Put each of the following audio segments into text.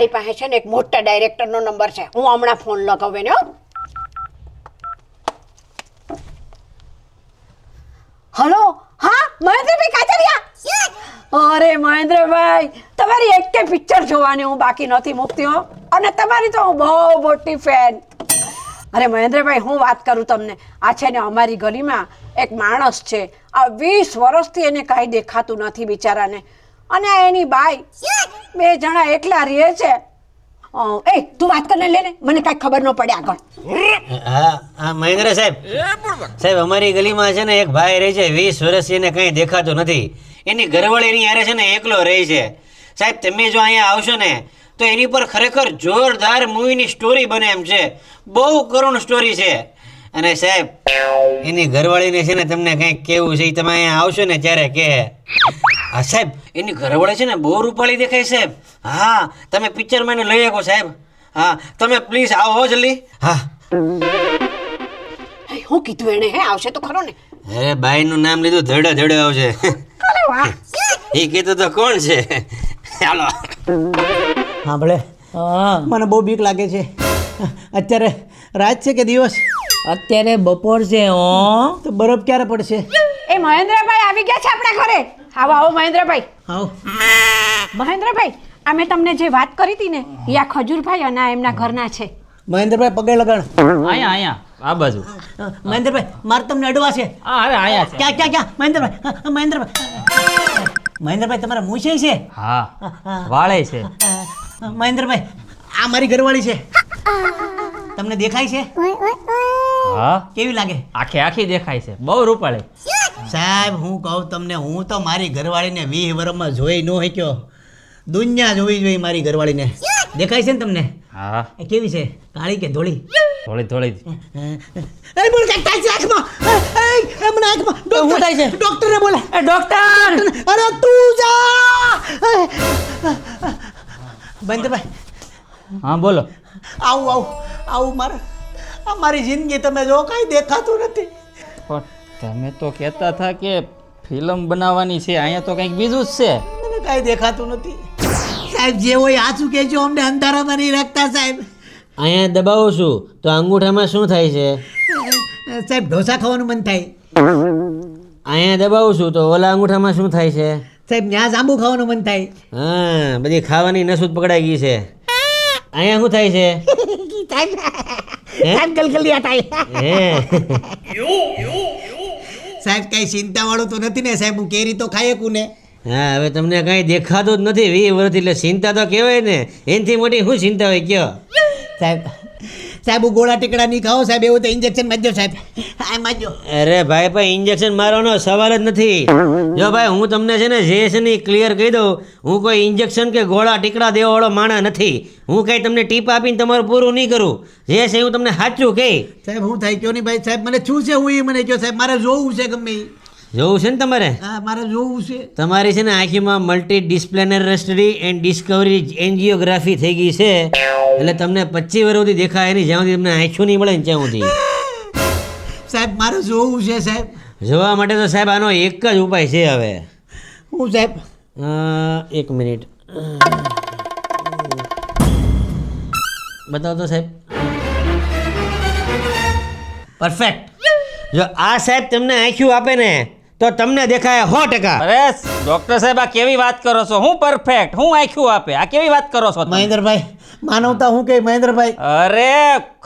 મારી પાસે છે ને એક મોટા ડાયરેક્ટરનો નંબર છે, હું હમણાં ફોન લગાવું ને. હલો, હા મહેન્દ્રભાઈ કાચરિયા. અરે મહેન્દ્રભાઈ, તમારી એકે પિક્ચર જોવાની હું બાકી નથી મૂકતી હો, અને તમારી તો હું બહુ મોટી ફેન. અરે મહેન્દ્રભાઈ, હું વાત કરું તમને, આ છે ને અમારી ગલીમાં એક માણસ છે, આ 20 વર્ષથી એને કાંઈ દેખાતું નથી બિચારાને, અને આ એની બાઈ, બે જણા એકલા રહે છે. એ તું વાત કરીને લે ને, મને કાંઈ ખબર ન પડે આગળ. હા મહેન્દ્ર સાહેબ અમારી ગલીમાં છે ને એક ભાઈ રહે છે, 20 વર્ષથી એને કંઈ દેખાતું નથી. એની ઘરવાળી એની હારે છે ને એકલો રહે છે. સાહેબ તમે જો અહીંયા આવશો ને તો એની પર ખરેખર જોરદાર મૂવીની સ્ટોરી બને એમ છે, બહુ કરુણ સ્ટોરી છે. અને સાહેબ એની ઘરવાળીને છે ને તમને કંઈક કહેવું છે, તમે અહીંયા આવશો ને ત્યારે કહે. હા સાહેબ એની ઘરવાળી છે ને બહુ રૂપાળી દેખાય સાહેબ. હા તમે પિક્ચરમાં એને લઈ શકો સાહેબ. હા તમે પ્લીઝ આવો જલ્દી. હા હું કીધું એને, હે આવશે તો ખરો ને. અરે બાઈનું નામ લીધું ધડે ધડે આવશે. અરે વાહ, એ કીધું તો કોણ છે. ચાલો હા ભલે, મને બહુ બીક લાગે છે. અત્યારે રાત છે કે દિવસ? અત્યારે બપોર છે. તો બરફ ક્યારે પડશે? એ મહેન્દ્રભાઈ આવી ગયા છે આપણા ઘરે. આવો આવો મહેન્દ્રભાઈ. આવો. મહેન્દ્રભાઈ, આ મેં તમને જે વાત કરી હતી ને, એ આ ખજૂરભાઈ અને આ એમના ઘરના છે. મહેન્દ્રભાઈ પગે લગાડ. અહીંયા આ બાજુ. મહેન્દ્રભાઈ મારે તમને અડવા છે. અરે અહીંયા છે. ક્યાં મહેન્દ્રભાઈ? મહેન્દ્રભાઈ તમારા મૂછે છે? હા વાળે છે. મહેન્દ્રભાઈ આ મારી ઘરવાળી છે, તમને દેખાય છે? હા કેવી લાગે? આખી દેખાય છે, બહુ રૂપાળી. સાહેબ હું કહું તમને, હું તો મારી ઘરવાળીને 20 વર્ષમાં જોઈ ન શક્યો. દુનિયા જોવી જોઈએ મારી ઘરવાળીને. દેખાય છે ને તમને? હા એ કેવી છે, કાળી કે ધોળી? થોડી એ બોલ કે થાય છે આંખમાં? એ મને આંખમાં શું થાય છે? ડોક્ટરને બોલે. એ ડોક્ટર! અરે તું જા. મહેન્દ્રભાઈ હા બોલો. આવું મારી જિંદગી તમે જો કાંઈ દેખાતું નથી. પણ તમે તો કહેતા હતા કે ફિલ્મ બનાવવાની છે, અહીંયા તો કંઈક બીજું જ છે. મને કાંઈ દેખાતું નથી. સાહેબ જે હોય આચું કહેજો, અમને અંધારામાં નહીં રાખતા સાહેબ. અહીંયા દબાવું છું તો અંગૂઠામાં શું થાય છે? સાહેબ ઢોસા ખાવાનું મન થાય. અહીંયા દબાવું છું તો ઓલા અંગૂઠામાં શું થાય છે? સાહેબ ત્યાં જાંબુ ખાવાનું મન થાય. હા બધી ખાવાની નસૂદ પકડાઈ ગઈ છે. અહીંયા શું થાય છે? સાહેબ ગલગલિયા થાય. હે સાહેબ કઈ ચિંતા વાળું તો નથી ને સાહેબ? હું કેરી તો ખાઈ શકું ને? હા હવે તમને કાંઈ દેખાતું જ નથી 20 વર્ષથી, એટલે ચિંતા તો કહેવાય ને. એનાથી મોટી શું ચિંતા હોય કયો? સાહેબ હું ગોળા ટીકડા નહીં ખાઓ સાહેબ, એવું તો ઇન્જેક્શન મારજો સાહેબ. આ મારજો. અરે ભાઈ ભાઈ ઇન્જેક્શન મારવાનો સવાલ જ નથી. જો ભાઈ હું તમને છે ને જે છે ને ક્લિયર કહી દઉં, હું કોઈ ઇન્જેક્શન કે ગોળા ટીકડા દેવાવાળો માણસ નથી. હું કંઈ તમને ટીપ આપીને તમારું પૂરું નહીં કરું. જે છે હું તમને સાચું કહી. સાહેબ હું થાય કયો નહીં ભાઈ સાહેબ, મને શું છે હું એ મને કહો સાહેબ, મારે જોવું છે ગમે એ. જોવું છે ને તમારે? હા મારે જોવું છે. તમારી છે ને આંખીમાં મલ્ટી ડિસ્પ્લેનરી એન્ડ ડિસ્કવરી એન્જિયોગ્રાફી થઈ ગઈ છે, એટલે તમને 25 વર્ષ સુધી દેખાય નહીં, જ્યાં સુધી તમને આંખું નહીં મળે ને ત્યાં સુધી. સાહેબ મારે જોવું છે સાહેબ. જોવા માટે તો સાહેબ આનો એક જ ઉપાય છે હવે. હું સાહેબ? 1 મિનિટ બતાવો તો સાહેબ. પરફેક્ટ. જો આ સાહેબ તમને આંખું આપે ને તો તમને દેખાય 100%. અરે ડોક્ટર સાહેબ આ કેવી વાત કરો છો? હું પરફેક્ટ, હું આંખ્યું આપે, આ કેવી વાત કરો છો તમે? મહેન્દ્રભાઈ માનવતા હું કે મહેન્દ્રભાઈ? અરે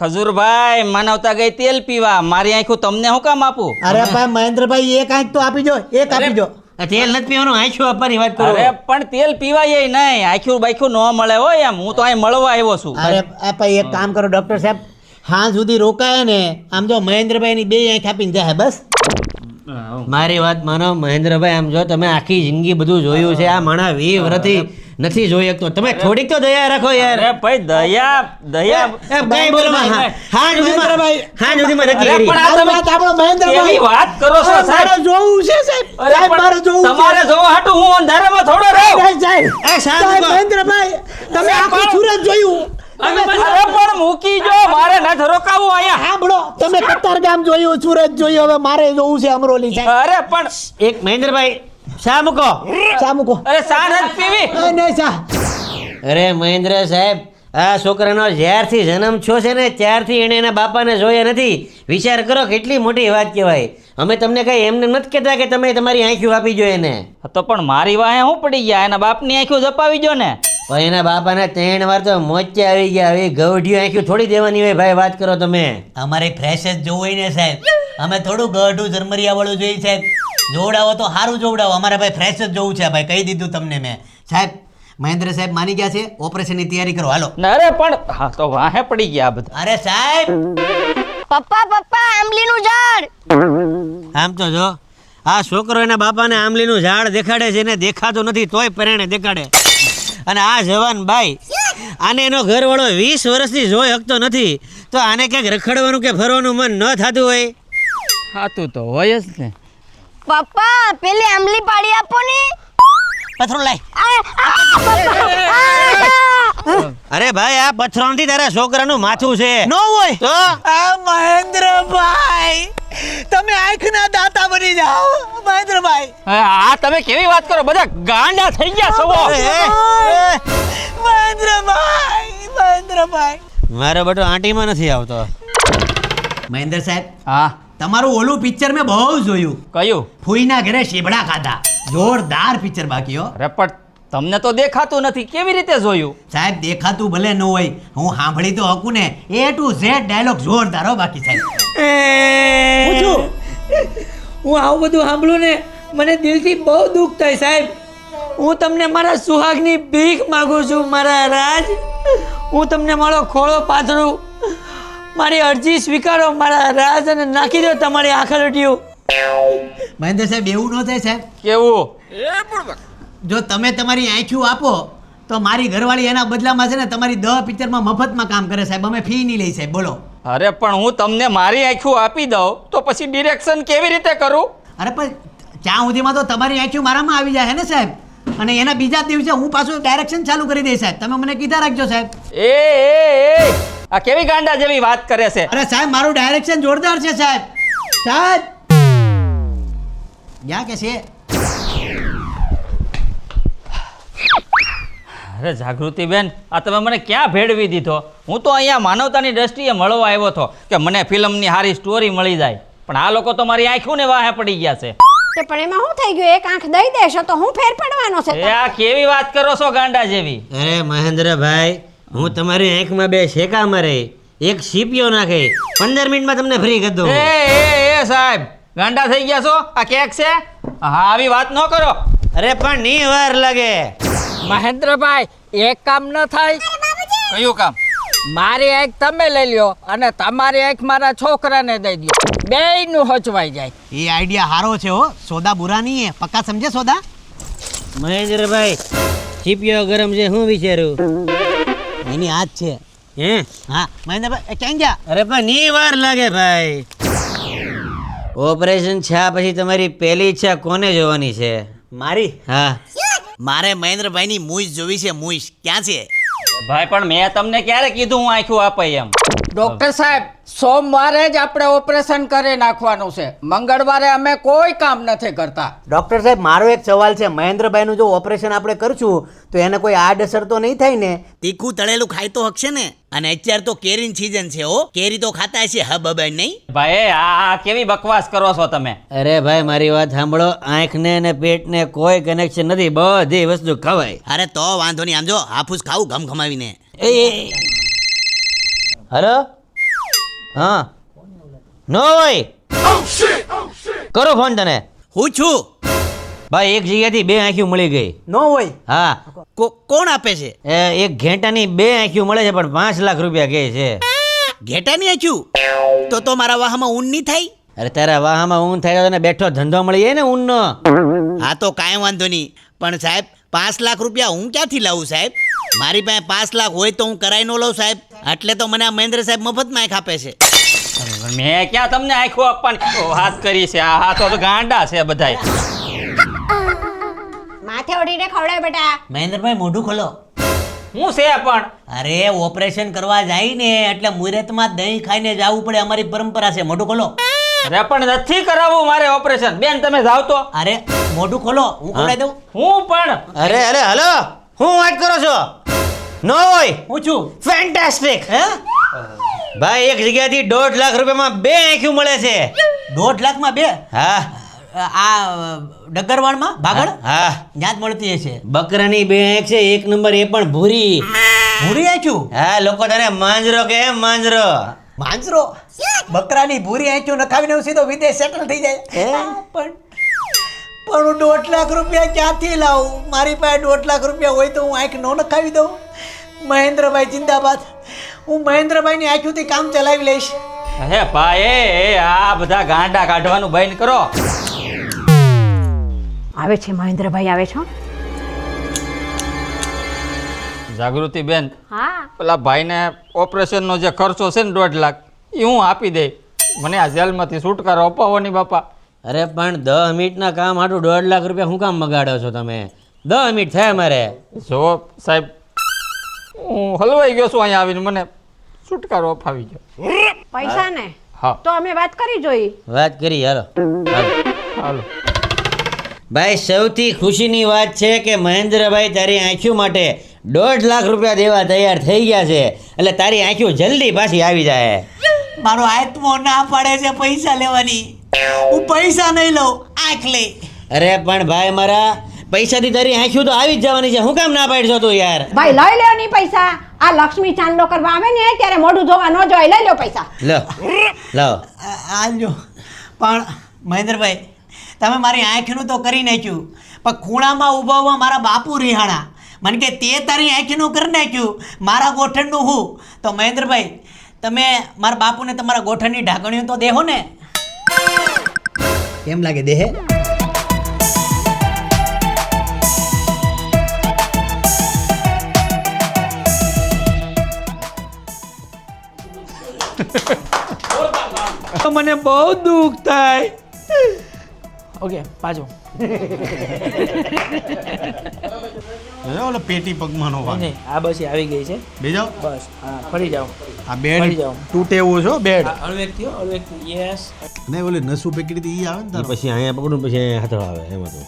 ખજૂરભાઈ, માનવતા ગઈ તેલ પીવા, મારી આંખું તમને હું કામ આપું? અરે ભાઈ મહેન્દ્રભાઈ એક આંખ તો આપી જો, એક આપી જો. તેલ નથી પીવાનું, આંખું આપવાની વાત કરો. અરે પણ તેલ પીવાય નહીં, આંખ્યું બાંખ્યું ન મળે હોય એમ. હું તો અહીં મળવા આવ્યો છું. અરે ભાઈ એક કામ કરો ડોક્ટર સાહેબ, હા સુધી રોકાય ને આમ જો મહેન્દ્રભાઈ ની 2 આંખ આપીને જાય બસ. મારી વાત માનો મહેન્દ્રભાઈ, આમ જો તમે આખી જિંદગી બધું જોયું છે, આ માણા 20 વર્ષથી નથી જોઈ શકતો. તમે થોડીક તો દયા રાખો યાર. અરે ભાઈ દયા કઈ બોલો હા સુધીમાં નથી કરી. પણ આ તમે આપણો મહેન્દ્રભાઈ કેવી વાત કરો છો સાહેબ? મારે જોવું છે સાહેબ. અરે સાહેબ મારે પણ જોવું છે. તમારે જોવા હાટું હું અંધારામાં થોડો રહ્યો. સાહેબ સાહેબ મહેન્દ્રભાઈ તમે આખું સુરત જોયું. અરે પણ મૂકી જો, મારે નથી રોકાવું અહીંયા. સાંભળો તમે કતારગામ જોયું, સુરત જોયું, હવે મારે જોવું છે અમરોલી સાહેબ. અરે પણ એક મહેન્દ્રભાઈ શા મૂકો. ચા મૂકો. અરે સા નથી પીવી. નહીં ચા. અરે મહેન્દ્ર સાહેબ, આ છોકરાનો જ્યારથી જન્મ થયો છે ને ત્યારથી એણે એના બાપાને જોયા નથી. વિચાર કરો કેટલી મોટી વાત કહેવાય. અમે તમને કઈ એમને નથી કહેતા કે તમે તમારી આંખ્યું આપી જો એને. તો પણ મારી વાહે શું પડી ગયા? એના બાપની આંખો જપાવી જો ને. પણ એના બાપાને 3 વાર તો મોચે આવી ગયા. હવે ગૌઢિયું આંખ્યું થોડી દેવાની હોય ભાઈ, વાત કરો તમે. અમારે ફ્રેશ જ જોવું હોય ને સાહેબ. અમે થોડું ગઢું ઝરમરિયા વાળું જોઈએ સાહેબ. જોવડાવો તો સારું જોવડાવો. અમારે ભાઈ ફ્રેશ જ જોવું છે ભાઈ, કહી દીધું તમને મેં. સાહેબ મહેન્દ્ર સાહેબ માની ગયા છે, ઓપરેશનની તૈયારી કરો હાલો. ના, અરે પણ હા તો વાહે પડી ગયા આ બધા. અરે સાહેબ પપ્પા આંબલીનું ઝાડ. આમ તો જો આ છોકરો એના બાપાને આંબલીનું ઝાડ દેખાડે છે ને દેખાતું નથી તોય પરાણે દેખાડે. અને આ જવાન બાઈ આને એનો ઘરવાળો 20 વર્ષથી જોઈ શકતો નથી, તો આને ક્યાંક રખડવાનું કે ફરવાનું મન ન થતું હોય. ખાતું તો હોય જ ને. પપ્પા પેલી આંબલી પાડી આપો ને. પથરો લાય. અરે ભાઈ આ પથરાણથી તારા છોકરાનું માથું છે. નો હોય તો આ મહેન્દ્રભાઈ, તમે આંખના દાતા બની જાઓ મહેન્દ્રભાઈ. આ તમે કેવી વાત કરો? બધા ગાંડા થઈ ગયા છો. મહેન્દ્રભાઈ મારો બેટો આંટીમાં નથી આવતો. મહેન્દ્ર સાહેબ, હા, તમારું ઓલું પિક્ચર મેં બહુ જોયું. કયું? ફૂઈના ઘરે શેબડા ખાધા. જોરદાર પિક્ચર બાકી હો. અરે પણ તમને તો દેખાતું નથી, કેવી રીતે જોયું? સાહેબ દેખાતું ભલે ન હોય, હું સાંભળી તો હકું ને. A to Z ડાયલોગ જોરદાર હો બાકી સાહેબ. હું આવું બધું સાંભળું ને મને દિલથી બહુ દુઃખ થાય સાહેબ. હું તમને મારા સુહાગની ભીખ માગું છું મારા રાજ. હું તમને મારો ખોળો પાથરું. મારી અરજી સ્વીકારો મારા રાજ અને નાખી દો તમારી આંખલટીઓ. મહેન્દ્ર સાહેબ એવું ન થાય સાહેબ. કેવું? જો તમે તમારી આંખ્યું આપો તો મારી ઘરવાળી એના બદલામાં છે ને તમારી 10 પિક્ચરમાં મફતમાં કામ કરે સાહેબ. અમે ફી નહીં લઈ સાહેબ. બોલો. અરે પણ હું તમને મારી આંખું આપી દઉં તો પછી ડિરેક્શન કેવી રીતે કરું? અરે પણ ત્યાં સુધીમાં તો તમારી આંખ્યું મારામાં આવી જાય હે ને સાહેબ. અને એના બીજા દિવસે હું પાછું ડાયરેક્શન ચાલુ કરી દઈશ સાહેબ. તમે મને કીધા રાખજો સાહેબ. એ આ કેવી ગાંડા જેવી વાત કરે છે? અરે સાહેબ મારું ડાયરેક્શન જોરદાર છે સાહેબ. સાહેબ ક્યાં કે છે? અરે જાગૃતિ બેન, આ તમે મને ક્યાં ભેળવી દીધો? હું તો અહીંયા માનવતાની દ્રષ્ટિએ મળવા આવ્યો હતો કે મને ફિલ્મની સારી સ્ટોરી મળી જાય, પણ આ લોકો તો મારી આંખોને વાહે પડી ગયા છે. તે પણ એમાં શું થઈ ગયું? એક આંખ દઈ દેશો તો હું ફેર પડવાનો છે? એ આ કેવી વાત કરો છો ગાંડા જેવી? અરે મહેન્દ્રભાઈ, હું તમારી આંખમાં 2 શેકા મારે, એક સીપીઓ નાખે, 15 મિનિટમાં તમને ફ્રી કરી દઉં. એ સાહેબ ગાંડા થઈ ગયા છો? આ કેક છે? હા, આવી વાત ન કરો. અરે પણ ની વાર લાગે. મહેન્દ્રભાઈ એક કામ ન થાય? કયું કામ? મારી આંખ તમે લઈ લ્યો અને તમારી આંખ મારા છોકરાને દઈ દો. બેયનું હચવાઈ જાય. એ આઈડિયા સારો છે હો. સોદા બુરા નહીં હે. પક્કા સમજે સોદા? મહેન્દ્રભાઈ સીપીઓ ગરમ છે, હું વિચારું. એની આ જ છે. હે હા મહેન્દ્રભાઈ ક્યાં ગયા? અરે પણ ની વાર લાગે ભાઈ. ઓપરેશન છા પછી તમારી પહેલી ઈચ્છા કોને જોવાની છે? મારી હા, મારે મહેન્દ્રભાઈની મૂઈસ જોવી છે. મૂઈસ ક્યાં છે? ભાઈ પણ મેં તમને ક્યારે કીધું હું આંખું અપાય એમ? ડોક્ટર સાહેબ સોમવારે જ આપણે ઓપરેશન કરી નાખવાનું છે. મંગળવારે અમે કોઈ કામ નથી કરતા. ડૉક્ટર સાહેબ મારો એક સવાલ છે. મહેન્દ્રભાઈનું જો ઓપરેશન આપણે કરશું તો એને કોઈ આડઅસર તો નહીં થાય ને? તીખું તળેલું ખાય તો હકશે ને? અને અત્યારે તો કેરીની સીઝન છે હો. કેરી તો ખાતા હશે હબ નહીં? ભાઈ આ કેવી બકવાસ કરો છો તમે? અરે ભાઈ મારી વાત સાંભળો. આંખને ને પેટને કોઈ કનેક્શન નથી, બધી વસ્તુ ખવાય. અરે તો વાંધો નહીં. આમ જો હાફૂસ ખાવું ઘમઘમાવીને. હલો, હા, નો હોય કરો ફોન તને. હું છું. ભાઈ એક જગ્યાથી 2 આંખીઓ મળી ગઈ. નો હોય. હા, કોણ આપે છે? એક ઘેટાની 2 આંખીઓ મળે છે પણ 5 લાખ રૂપિયા કહે છે. ઘેટાની આંખ્યું? તો મારા વાહમાં ઊન નહીં થાય? અરે તારા વાહમાં ઊન થાય તો તને બેઠો ધંધો મળી જાય ને ઊનનો. હા તો કાંઈ વાંધો નહીં. પણ સાહેબ 5 લાખ રૂપિયા હું ક્યાંથી લાવું સાહેબ? મારી પાસે 5 લાખ હોય તો હું કરાઈ ન લઉં સાહેબ. એટલે તો મને આ મહેન્દ્ર સાહેબ મફતમાં આંખ આપે છે. મેં ક્યાં તમને આંખો આપવાની વાત કરી છે? આ હાથો તો ગાંડા છે બધાય. માથે ઓઢીને ખવડાય બેટા. મહેન્દ્રભાઈ મોઢું ખોલો. હું છે પણ અરે ઓપરેશન કરવા જાય ને એટલે મુહૂર્તમાં દહીં ખાઈને જવું પડે. અમારી પરંપરા છે. મોઢું ખોલો. અરે પણ નથી કરાવવું મારે ઓપરેશન. બેન તમે જાવ તો. અરે મોઢું ખોલો, હું ખવડાવી દઉં. હું પણ અરે હલો, હું વાત કરો છો? નો હોય હું છું ફેન્ટાસ્ટિક હે ભાઈ એક જગ્યાથી 1.5 લાખ રૂપિયામાં 2 આંખ્યું મળે છે 1.5 લાખમાં 2 હા આ ડગરવાડમાં ભાગળ હા ત્યાં જ મળતી હશે બકરાની 2 આંખ છે, એક નંબર એ પણ ભૂરી. ભૂરી આંખ્યું હા લોકો તને માંજરો કે માંજરો. માંજરો બકરાની ભૂરી આંખ્યું નખાવીને હું સીધો વિદેશ સેટલ થઈ જાય પણ હું 1.5 લાખ રૂપિયા ક્યાંથી લાવું? મારી પાસે 1.5 લાખ રૂપિયા હોય તો હું આંખ ન નખાવી દઉં? મહેન્દ્રભાઈ જિંદાબાદ. હું મહેન્દ્રભાઈની આંખોથી કામ ચલાવી લઈશ. હે ભાઈ આ બધા ગાંડા કાઢવાનું બંધ કરો. આવે છે મહેન્દ્રભાઈ, આવે છે હો. જાગૃતિ બેન, હા પેલા ભાઈને ઓપરેશનનો જે ખર્ચો છે ને 1.5 લાખ એ હું આપી દઈ. મને આ જેલમાંથી છુટકારો અપાવવાની બાપા. અરે પણ 10 મિનિટના કામ હાટું 1.5 લાખ રૂપિયા શું કામ બગાડો છો તમે? 10 મિનિટ થાય મારે. જો સાહેબ હું હલવાઈ ગયો છું અહીંયા આવીને, મને છુટકારો અપાવી ગયો. પૈસા ને હા તો અમે વાત કરી જોઈ. વાત કરી હાલો. હાલો. ભાઈ સૌથી ખુશીની વાત છે કે મહેન્દ્રભાઈ તારી આંખો માટે 1.5 લાખ રૂપિયા દેવા તૈયાર થઈ ગયા છે, એટલે તારી આંખો જલ્દી પાછી આવી જાય. મારો આત્મો ના પાડે છે પૈસા લેવાની. હું પૈસા નહીં લઉં, આંખ લઈ. અરે પણ ભાઈ મારા પૈસાથી તારી આંખો તો આવી જ જવાની છે, હું કામ ના પાડશો તું યાર? ભાઈ લઈ લ્યો ની પૈસા. આ લક્ષ્મી ચાંદલો કરવા આવે ને ત્યારે મોઢું જોવા ન જોવાય. લઈ લ્યો પૈસા. લો લો. આજો પણ મહેન્દ્રભાઈ તમે મારી આંખનું તો કરી નાખ્યું, પણ ખૂણામાં ઊભા ઊભા મારા બાપુ રિહાણા મને કે તે તારી આંખનું કરી નાખ્યું, મારા ગોઠણનું હું? તો મહેન્દ્રભાઈ તમે મારા બાપુને તમારા ગોઠણની ઢાંકણીઓ તો દેહો ને. કેમ લાગે દેહે? મને બહુ દુઃખ થાય. ઓકે પાછું ઓલો પેટી પગમાં નો વાગે. નહીં, આ બસ આવી ગઈ છે. બેજો બસ હા ફરી જાઓ. આ બેડ ફરી જાઓ. તૂટે એવું છો બેડ અળવેકથી યસ. ને ઓલી નસુ પેકડી ઈ આવે ને તારો પછી અહીંયા પકડું પછી અહીંયા હાથો આવે એમાં તો.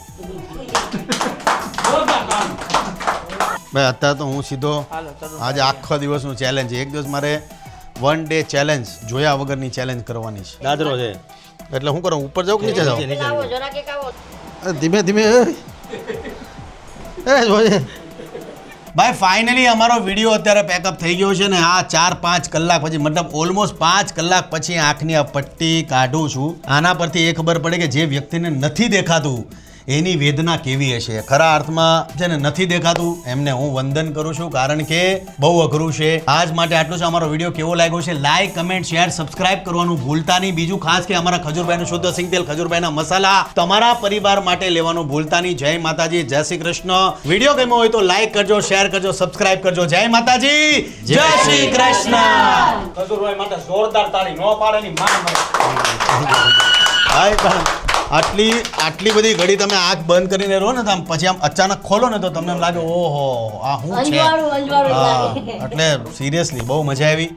ભાઈ અત્યારે તો હું સીધો આજે આખો દિવસનું ચેલેન્જ છે. એક દિવસ મારે 1 ડે ચેલેન્જ જોયા વગરની ચેલેન્જ કરવાની છે. દાદરો છે એટલે હું કરું ઉપર જાઉં કે નીચે જાઉં? અરે ધીમે ધીમે જોઈએ. ભાઈ ફાઇનલી અમારો વિડીયો અત્યારે પેકઅપ થઈ ગયો છે ને આ 4-5 કલાક પછી, મતલબ ઓલમોસ્ટ 5 કલાક પછી આંખની આ પટ્ટી કાઢું છું. આના પરથી એ ખબર પડે કે જે વ્યક્તિને નથી દેખાતું એની વેદના કેવી હશે. ખરા અર્થમાં જેને નથી દેખાતું એમને હું વંદન કરું છું, કારણ કે બહુ અઘરું છે. આજ માટે આટલું છે. અમારો વિડીયો કેવો લાગ્યો છે લાઈક, કમેન્ટ, શેર, સબસ્ક્રાઇબ કરવાનું ભૂલતા નહીં. બીજું ખાસ કે અમારા ખજૂરભાઈનું શુદ્ધ સિંગ તેલ, ખજૂરભાઈના મસાલા તમારા પરિવાર માટે લેવાનું ભૂલતા નહીં. જય માતાજી, જય શ્રી કૃષ્ણ. વિડીયો ગમ્યો હોય તો લાઈક કરજો, શેર કરજો, સબસ્ક્રાઇબ કરજો. જય માતાજી, જય શ્રી કૃષ્ણ. ખજૂરભાઈ માટે જોરદાર તાળી નો પાડે ની માન ભાઈ પણ આટલી બધી ઘડી તમે આંખ બંધ કરીને રહો ને તો આમ પછી આમ અચાનક ખોલો ને તો તમને એમ લાગે ઓહો આ શું છે. એટલે સિરિયસલી બહુ મજા આવી.